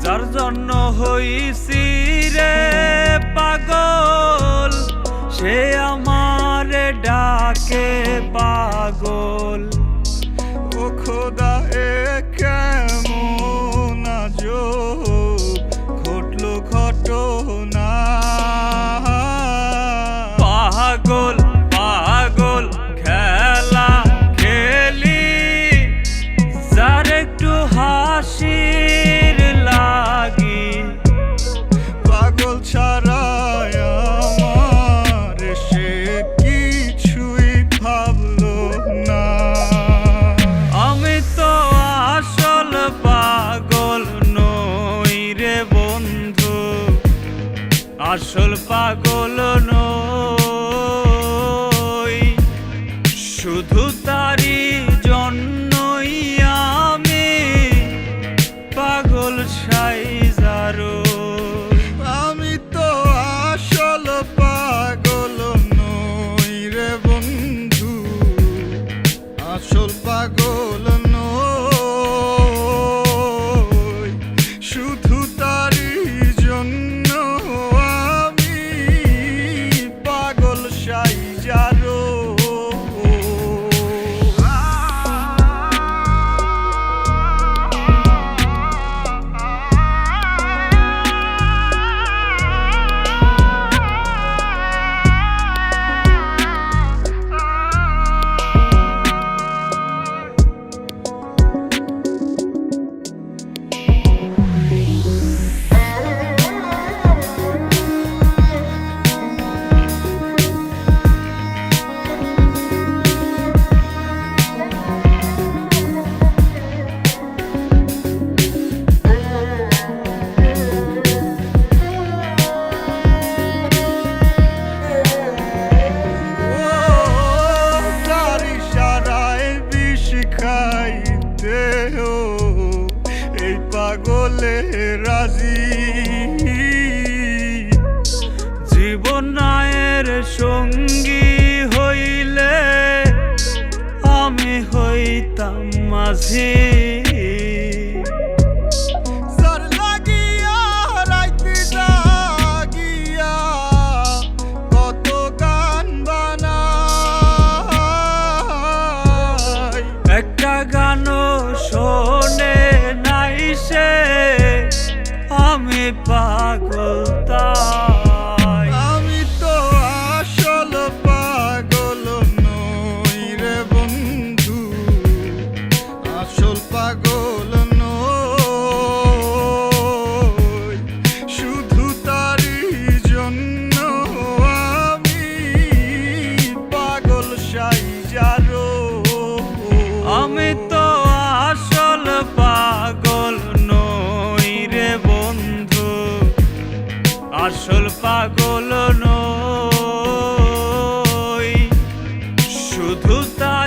যার জন্য হইছি রে পাগল, সে আমারে ডাকে পাগল। ও খোদা এ কেমন আজব ঘটলো ঘটনা। পাগল পাগল খেলা খেলি, যার একটু হাসির লাগি। পাগল ছাড়ায় আমার সে কিছুই ভাবলো না। আমি তো আসল পাগল নই রে বন্ধু, আসল পাগল নই। শুধু তারি জন্যই আমি পাগল সাইজারো। আমি তো আসল পাগল নই রে বন্ধু, আসল পাগল নই। শুধু তারি জন্য আমি পাগল সাইজারো। এই পাগলে রাজি, জীবনের সঙ্গী হইলে আমি হইতাম মাঝি। যার লাগিয়া রাইতে জাগিয়া কত গান বানাই। একটা গানও শোনে নাই সে, আমি পাগল তাই। আমি তো আসল পাগল নই রে বন্ধু, আসল পাগল নই। শুধু তারি জন্য আমি পাগল সাইজারো। আমি তো আসল পাগল নই রে বন্ধু, আসল পাগল নই। শুধু তা